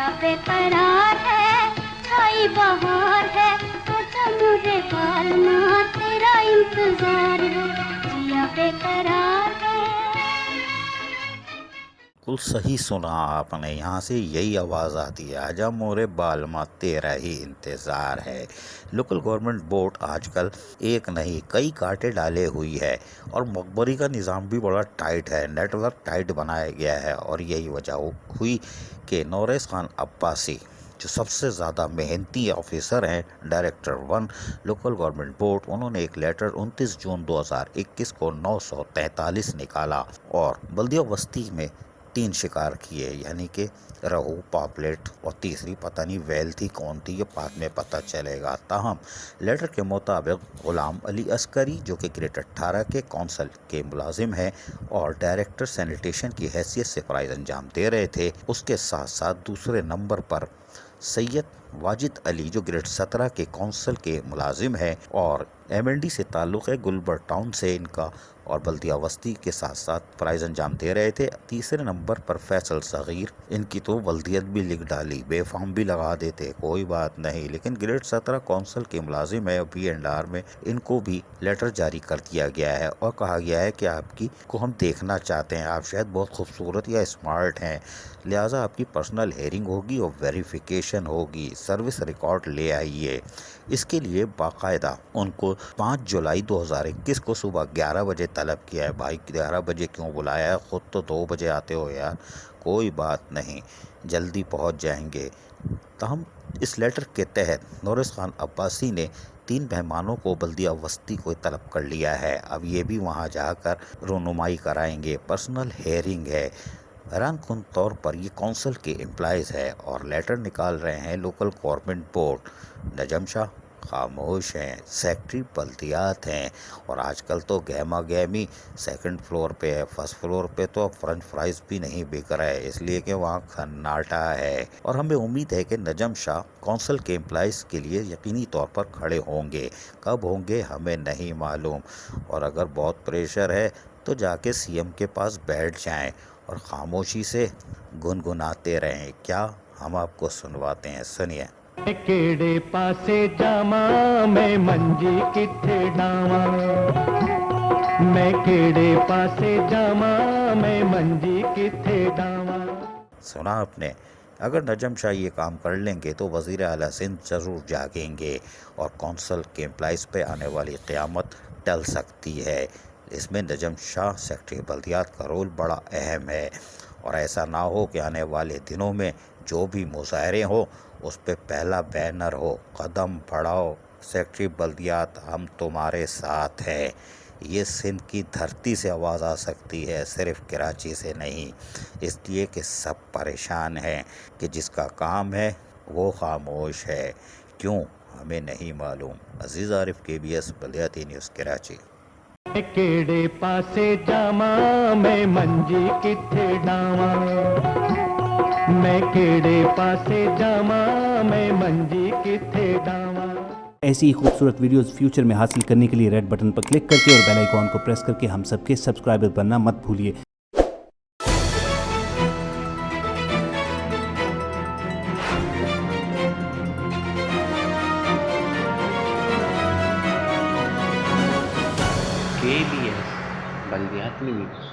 جیا بے قرار ہے چھائی بہار ہے سوچا مجھے پالنا تیرا انتظار ہے جیا بے قرار ہے. بالکل صحیح سنا آپ نے. یہاں سے یہی آواز آتی ہے آجا مورے بالما تیرا ہی انتظار ہے. لوکل گورنمنٹ بورڈ آج کل ایک نہیں کئی کاٹے ڈالے ہوئی ہے اور مقبری کا نظام بھی بڑا ٹائٹ ہے. نیٹ ورک ٹائٹ بنایا گیا ہے اور یہی وجہ ہوئی کہ نوریس خان عباسی جو سب سے زیادہ محنتی آفیسر ہیں ڈائریکٹر 1 لوکل گورنمنٹ بورڈ، انہوں نے ایک لیٹر 29 جون 2021 کو 943 نکالا اور بلدیہ وسطی میں 3 شکار کیے، یعنی کہ رہو، پاپلیٹ اور تیسری پتہ نہیں ویل تھی کون تھی، یہ بعد میں پتہ چلے گا. تاہم لیٹر کے مطابق غلام علی عسکری جو کہ گریڈ 18 کے کونسل کے ملازم ہیں اور ڈائریکٹر سینیٹیشن کی حیثیت سے فرائض انجام دے رہے تھے، اس کے ساتھ ساتھ دوسرے نمبر پر سید واجد علی جو گریڈ 17 کے کونسل کے ملازم ہیں اور ایم این ڈی سے تعلق ہے، گلبر ٹاؤن سے ان کا، اور بلدیہ وسطی کے ساتھ ساتھ فرائض انجام دے رہے تھے. تیسرے نمبر پر فیصل صغیر، ان کی تو ولدیت بھی لکھ ڈالی، بے فارم بھی لگا دیتے، کوئی بات نہیں، لیکن گریڈ 17 کونسل کے ملازم ہے BNR میں، ان کو بھی لیٹر جاری کر دیا گیا ہے اور کہا گیا ہے کہ آپ کی کو ہم دیکھنا چاہتے ہیں، آپ شاید بہت خوبصورت یا اسمارٹ ہیں، لہٰذا آپ کی پرسنل ہیئرنگ ہوگی اور ویریفیکیشن ہوگی، سروس ریکارڈ لے آئیے. اس کے لیے باقاعدہ ان کو 5 جولائی 2021 کو صبح 11 بجے طلب کیا ہے. بھائی 11 بجے کیوں بلایا ہے؟ خود تو 2 بجے آتے ہو یار. کوئی بات نہیں، جلدی پہنچ جائیں گے. تاہم اس لیٹر کے تحت نوریس خان عباسی نے 3 مہمانوں کو بلدیہ وسطی کو طلب کر لیا ہے. اب یہ بھی وہاں جا کر رونمائی کرائیں گے، پرسنل ہیئرنگ ہے. حیران کن طور پر یہ کونسل کے امپلائیز ہے اور لیٹر نکال رہے ہیں لوکل گورنمنٹ بورڈ. نجم شاہ خاموش ہیں، سیکٹری بلدیات ہیں، اور آج کل تو گہما گہمی سیکنڈ فلور پہ ہے، فرسٹ فلور پہ تو فرنچ فرائز بھی نہیں بک رہا ہے، اس لیے کہ وہاں کھناٹا ہے. اور ہمیں امید ہے کہ نجم شاہ کونسل کے امپلائیز کے لیے یقینی طور پر کھڑے ہوں گے. کب ہوں گے ہمیں نہیں معلوم، اور اگر بہت پریشر ہے تو جا کے CM کے پاس بیٹھ جائیں اور خاموشی سے گنگناتے رہیں. کیا ہم آپ کو سنواتے ہیں، سنیے. کیڑے پاسے جاواں میں منجی کتھے ڈاواں، میں کیڑے پاسے جاواں میں منجی کتھے ڈاواں. سنا آپ نے؟ اگر نجم شاہ یہ کام کر لیں گے تو وزیر اعلیٰ سندھ ضرور جاگیں گے اور کونسل کے امپلائیز پہ آنے والی قیامت ٹل سکتی ہے. اس میں نجم شاہ سیکٹری بلدیات کا رول بڑا اہم ہے، اور ایسا نہ ہو کہ آنے والے دنوں میں جو بھی مظاہرے ہوں اس پہ پہلا بینر ہو قدم بڑھاؤ سیکٹری بلدیات ہم تمہارے ساتھ ہیں. یہ سندھ کی دھرتی سے آواز آ سکتی ہے، صرف کراچی سے نہیں، اس لیے کہ سب پریشان ہیں کہ جس کا کام ہے وہ خاموش ہے. کیوں ہمیں نہیں معلوم. عزیز عارف KBS بلدیاتی نیوز کراچی. کیڑے پاسے جاواں میں منجی کتھے ڈاواں، میں کیڑے پاسے جاواں میں منجی کتھے ڈاواں. ایسی ہی خوبصورت ویڈیوز فیوچر میں حاصل کرنے کے لیے ریڈ بٹن پر کلک کر کے اور بیل آئیکن کو پریس کر کے ہم سب کے سبسکرائبر بننا مت بھولیے. KBS بلدیاتی نیوز.